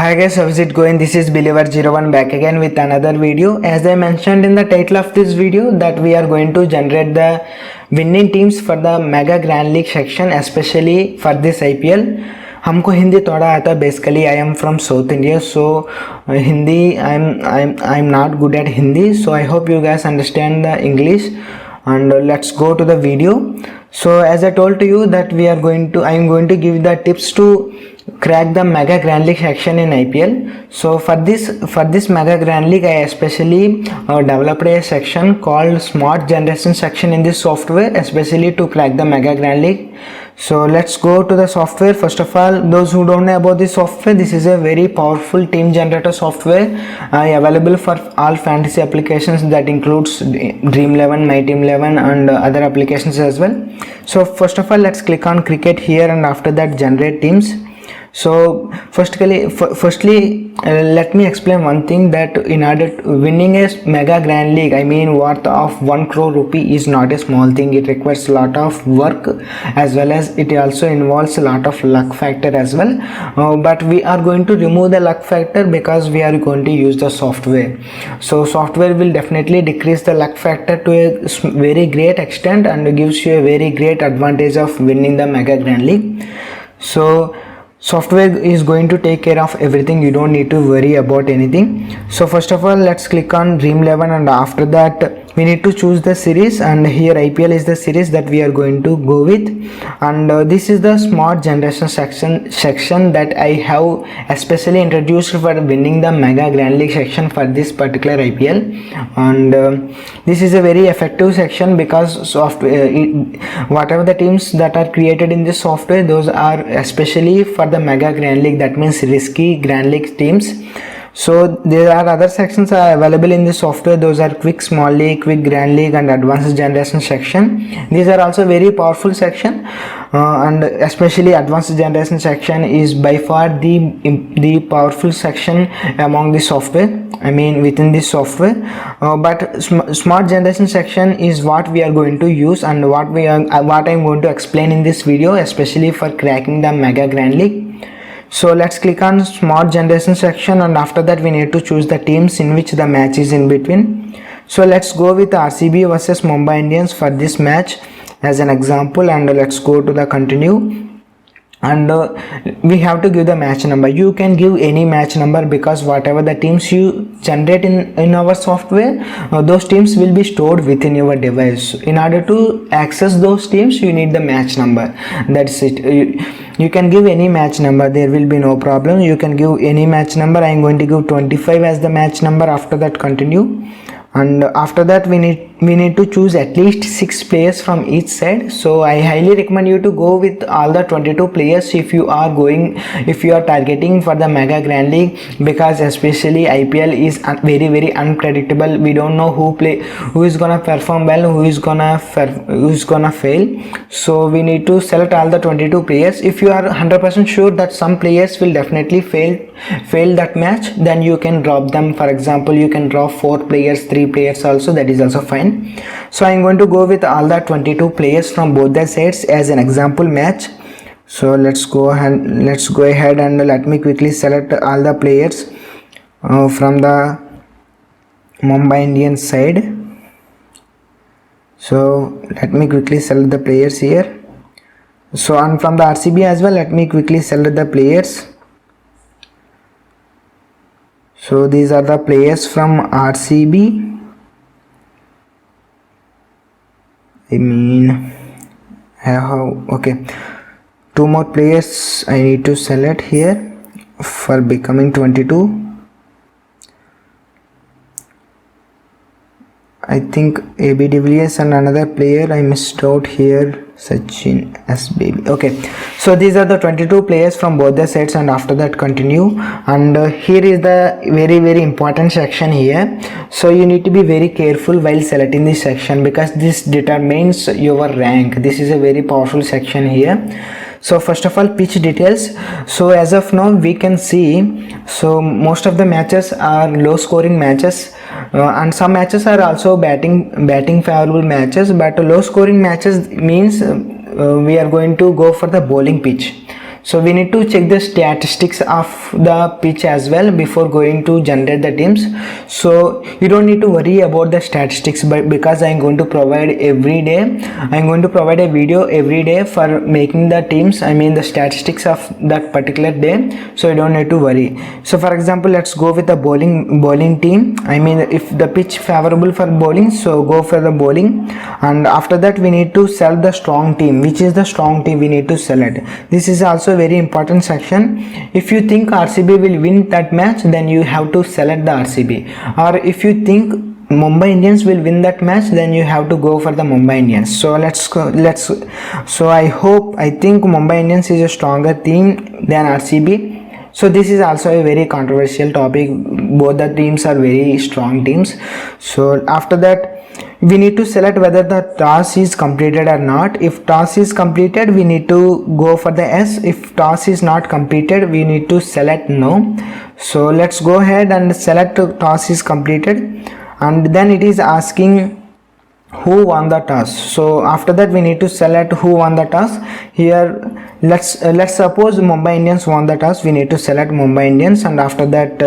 Hi guys, how's it going? This is Believer01 back again with another video. As I mentioned in the title of this video that we are going to generate the winning teams for the Mega Grand League section, especially for this IPL. हमको हिंदी थोड़ा आता है. Basically I am from south India, so Hindi I am not good at Hindi, so I hope you guys understand the English. And let's go to the video. So as I told to you that I am going to give the tips to crack the Mega Grand League section in IPL. So for this Mega Grand League, I especially developed a section called Smart Generation section in this software, especially to crack the Mega Grand League. So let's go to the software. First of all, those who don't know about this software, this is a very powerful team generator software available for all fantasy applications, that includes Dream 11, My Team 11 and other applications as well. So first of all, let's click on cricket here, and after that generate teams. So firstly let me explain one thing, that in order to winning a Mega Grand League, I mean worth of 1 crore rupee, is not a small thing. It requires a lot of work, as well as it also involves a lot of luck factor as well, but we are going to remove the luck factor because we are going to use the software. So software will definitely decrease the luck factor to a very great extent and gives you a very great advantage of winning the Mega Grand League. So software is going to take care of everything. You don't need to worry about anything. So first of all, let's click on Dream 11, and after that we need to choose the series, and here IPL is the series that we are going to go with. And this is the Smart Generation section that I have especially introduced for winning the Mega Grand League section for this particular IPL. And this is a very effective section because whatever the teams that are created in this software, those are especially for the Mega Grand League, that means risky Grand League teams. So there are other sections are available in this software. Those are Quick Small League, Quick Grand League and Advanced Generation section. These are also very powerful section, and especially Advanced Generation section is by far the powerful section among the software, I mean within this software. But Smart Generation section is what we are going to use, and what I am going to explain in this video, especially for cracking the Mega Grand League. So let's click on Smart Generation section, and after that we need to choose the teams in which the match is in between. So let's go with RCB versus Mumbai Indians for this match as an example, and let's go to the continue. And we have to give the match number. You can give any match number because whatever the teams you generate in our software, those teams will be stored within your device. In order to access those teams, you need the match number. That's it. You can give any match number, there will be no problem. You can give any match number. I am going to give 25 as the match number. After that continue, and after that we need to choose at least 6 players from each side. So I highly recommend you to go with all the 22 players if you are targeting for the Mega Grand League, because especially IPL is very unpredictable. We don't know who is gonna perform well, who is gonna fail. So we need to select all the 22 players. If you are 100% sure that some players will definitely fail that match, then you can drop them. For example, you can drop 4 players, 3 players also, that is also fine. So I am going to go with all the 22 players from both the sides as an example match. So let's go ahead and let me quickly select all the players from the Mumbai Indians side. So let me quickly select the players here. So, and from the RCB as well, let me quickly select the players. So these are the players from RCB. I mean, okay, 2 more players I need to select here for becoming 22. I think AB de Villiers and another player I missed out here, Sachin S baby. Okay, so these are the 22 players from both the sides, and after that continue. And here is the very important section here. So you need to be very careful while selecting this section because this determines your rank. This is a very powerful section here. So first of all, pitch details. So as of now we can see, so most of the matches are low scoring matches, and some matches are also batting favorable matches, but low scoring matches means we are going to go for the bowling pitch. So we need to check the statistics of the pitch as well before going to generate the teams. So you don't need to worry about the statistics, but because I'm going to provide every day, I'm going to provide a video every day for making the teams, I mean the statistics of that particular day, so you don't need to worry. So for example, let's go with the bowling team. I mean, if the pitch favorable for bowling, so go for the bowling. And after that we need to select the strong team. Which is the strong team we need to select? This is also a very important section. If you think RCB will win that match, then you have to select the RCB. Or if you think Mumbai Indians will win that match, then you have to go for the Mumbai Indians. So so I think Mumbai Indians is a stronger team than RCB. So this is also a very controversial topic. Both the teams are very strong teams. So after that, we need to select whether the toss is completed or not. If toss is completed, we need to go for the S. If toss is not completed, we need to select no. So let's go ahead and select toss is completed, and then it is asking who won the toss. So after that we need to select who won the toss. Here let's suppose Mumbai Indians won the toss. We need to select Mumbai Indians, and after that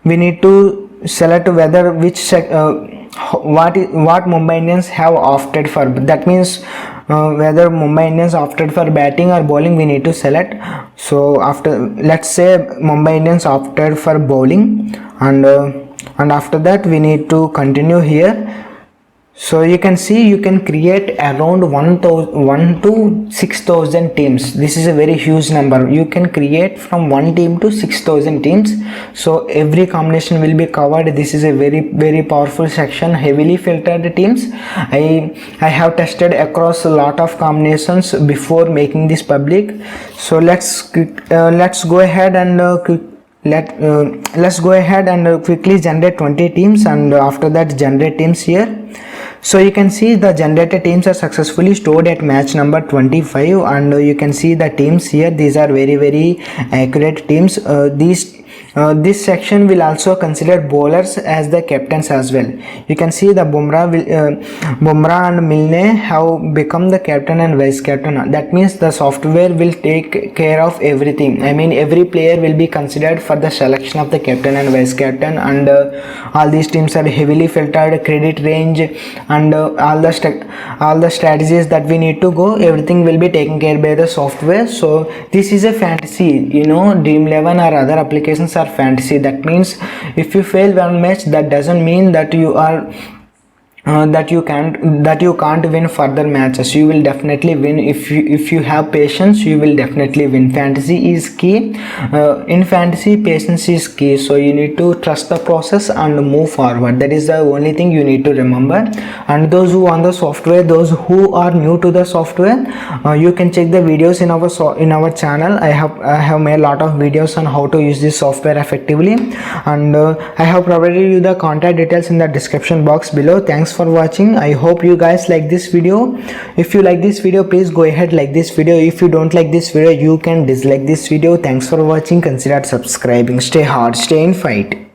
we need to select whether what Mumbai Indians have opted for. That means whether Mumbai Indians opted for batting or bowling, we need to select. So let's say Mumbai Indians opted for bowling, and after that we need to continue here. So you can see you can create around 1 to 6,000 teams. This is a very huge number. You can create from 1 team to 6,000 teams. So every combination will be covered. This is a very powerful section, heavily filtered teams. I have tested across a lot of combinations before making this public. So let's go ahead and let's go ahead and quickly generate 20 teams, and after that generate teams here. So you can see the generated teams are successfully stored at match number 25, and you can see the teams here. These are very accurate teams. This section will also consider bowlers as the captains as well. You can see the Bumrah and Milne have become the captain and vice captain. That means the software will take care of everything. I mean, every player will be considered for the selection of the captain and vice captain, and all these teams are heavily filtered, credit range, and all the strategies that we need to go, everything will be taken care by the software. So this is a fantasy, Dream 11 or other applications are fantasy. That means if you fail one match, that doesn't mean that you are that you can't win further matches. You will definitely win. If you have patience, you will definitely win. Fantasy is key. In fantasy, patience is key. So you need to trust the process and move forward. That is the only thing you need to remember. And those who on the software, those who are new to the software, you can check the videos in our channel. I have made a lot of videos on how to use this software effectively, and I have provided you the contact details in the description box below. Thanks for watching. I hope you guys like this video. If you like this video, please go ahead like this video. If you don't like this video, you can dislike this video. Thanks for watching. Consider subscribing. Stay hard, stay in fight.